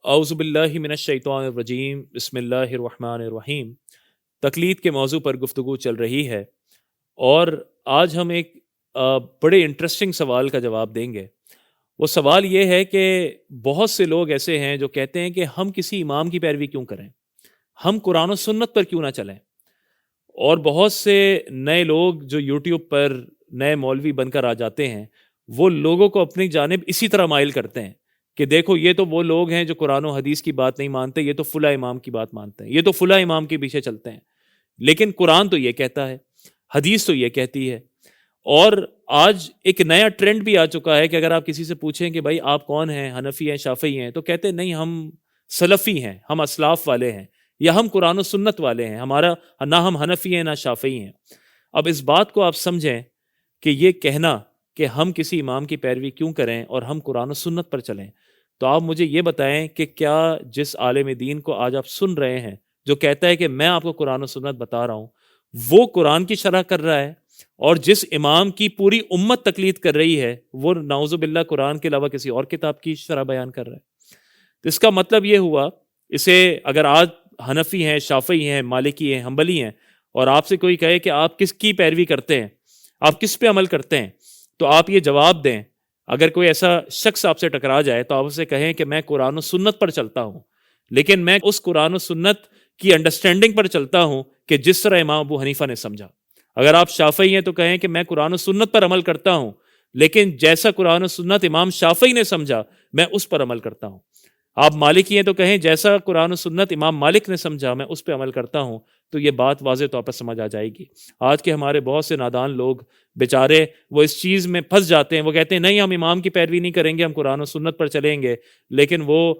اعوذ باللہ من الشیطان الرجیم بسم اللہ الرحمن الرحیم۔ تقلید کے موضوع پر گفتگو چل رہی ہے اور آج ہم ایک بڑے انٹرسٹنگ سوال کا جواب دیں گے۔ وہ سوال یہ ہے کہ بہت سے لوگ ایسے ہیں جو کہتے ہیں کہ ہم کسی امام کی پیروی کیوں کریں، ہم قرآن و سنت پر کیوں نہ چلیں۔ اور بہت سے نئے لوگ جو یوٹیوب پر نئے مولوی بن کر آ جاتے ہیں، وہ لوگوں کو اپنی جانب اسی طرح مائل کرتے ہیں کہ دیکھو یہ تو وہ لوگ ہیں جو قرآن و حدیث کی بات نہیں مانتے، یہ تو فلاں امام کی بات مانتے ہیں، یہ تو فلاں امام کے پیچھے چلتے ہیں۔ لیکن قرآن تو یہ کہتا ہے، حدیث تو یہ کہتی ہے۔ اور آج ایک نیا ٹرینڈ بھی آ چکا ہے کہ اگر آپ کسی سے پوچھیں کہ بھائی آپ کون ہیں، حنفی ہیں، شافعی ہیں، تو کہتے ہیں نہیں ہم سلفی ہیں، ہم اسلاف والے ہیں، یا ہم قرآن و سنت والے ہیں، ہمارا نہ ہم حنفی ہیں نہ شافعی ہیں۔ اب اس بات کو آپ سمجھیں کہ یہ کہنا کہ ہم کسی امام کی پیروی کیوں کریں اور ہم قرآن و سنت پر چلیں، تو آپ مجھے یہ بتائیں کہ کیا جس عالم دین کو آج آپ سن رہے ہیں جو کہتا ہے کہ میں آپ کو قرآن و سنت بتا رہا ہوں، وہ قرآن کی شرح کر رہا ہے، اور جس امام کی پوری امت تقلید کر رہی ہے وہ نعوذ باللہ قرآن کے علاوہ کسی اور کتاب کی شرح بیان کر رہا ہے؟ تو اس کا مطلب یہ ہوا، اسے اگر آج حنفی ہیں، شافعی ہیں، مالکی ہیں، حنبلی ہیں، اور آپ سے کوئی کہے کہ آپ کس کی پیروی کرتے ہیں، آپ کس پہ عمل کرتے ہیں، تو آپ یہ جواب دیں۔ اگر کوئی ایسا شخص آپ سے ٹکرا جائے تو آپ اسے کہیں کہ میں قرآن و سنت پر چلتا ہوں، لیکن میں اس قرآن و سنت کی انڈرسٹینڈنگ پر چلتا ہوں کہ جس طرح امام ابو حنیفہ نے سمجھا۔ اگر آپ شافعی ہیں تو کہیں کہ میں قرآن و سنت پر عمل کرتا ہوں، لیکن جیسا قرآن و سنت امام شافعی نے سمجھا میں اس پر عمل کرتا ہوں۔ آپ مالکی ہیں تو کہیں جیسا قرآن و سنت امام مالک نے سمجھا میں اس پہ عمل کرتا ہوں۔ تو یہ بات واضح طور پر سمجھ آ جائے گی۔ آج کے ہمارے بہت سے نادان لوگ بیچارے وہ اس چیز میں پھنس جاتے ہیں، وہ کہتے ہیں نہیں ہم امام کی پیروی نہیں کریں گے، ہم قرآن و سنت پر چلیں گے، لیکن وہ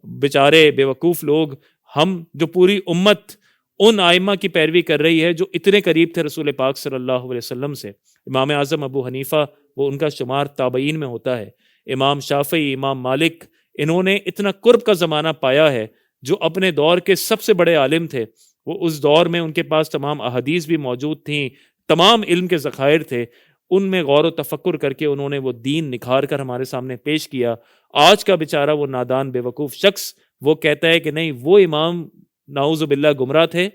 بیچارے بیوقوف لوگ، ہم جو پوری امت ان ائمہ کی پیروی کر رہی ہے جو اتنے قریب تھے رسول پاک صلی اللہ علیہ وسلم سے۔ امام اعظم ابو حنیفہ، وہ ان کا شمار تابعین میں ہوتا ہے۔ امام شافعی، امام مالک، انہوں نے اتنا قرب کا زمانہ پایا ہے، جو اپنے دور کے سب سے بڑے عالم تھے، وہ اس دور میں ان کے پاس تمام احادیث بھی موجود تھیں، تمام علم کے ذخائر تھے، ان میں غور و تفکر کر کے انہوں نے وہ دین نکھار کر ہمارے سامنے پیش کیا۔ آج کا بیچارہ وہ نادان بیوقوف شخص وہ کہتا ہے کہ نہیں وہ امام نعوذ باللہ گمراہ تھے،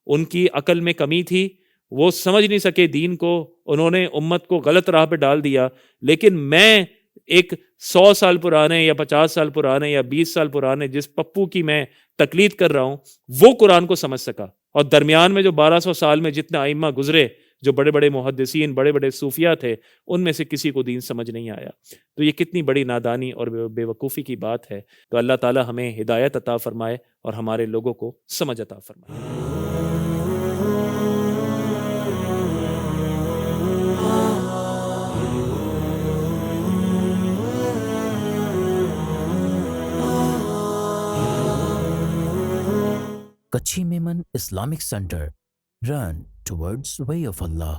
ان کی عقل میں کمی تھی، وہ سمجھ نہیں سکے دین کو، انہوں نے امت کو غلط راہ پہ ڈال دیا، لیکن میں ایک 100 سال پرانے یا 50 سال پرانے یا 20 سال پرانے جس پپو کی میں تقلید کر رہا ہوں وہ قرآن کو سمجھ سکا، اور درمیان میں جو 1200 سال میں جتنے ائمہ گزرے، جو بڑے بڑے محدثین، بڑے بڑے صوفیاء تھے، ان میں سے کسی کو دین سمجھ نہیں آیا۔ تو یہ کتنی بڑی نادانی اور بے وقوفی کی بات ہے۔ تو اللہ تعالی ہمیں ہدایت عطا فرمائے اور ہمارے لوگوں کو سمجھ عطا فرمائے۔ Kachi Memon Islamic Center. Run towards way of Allah.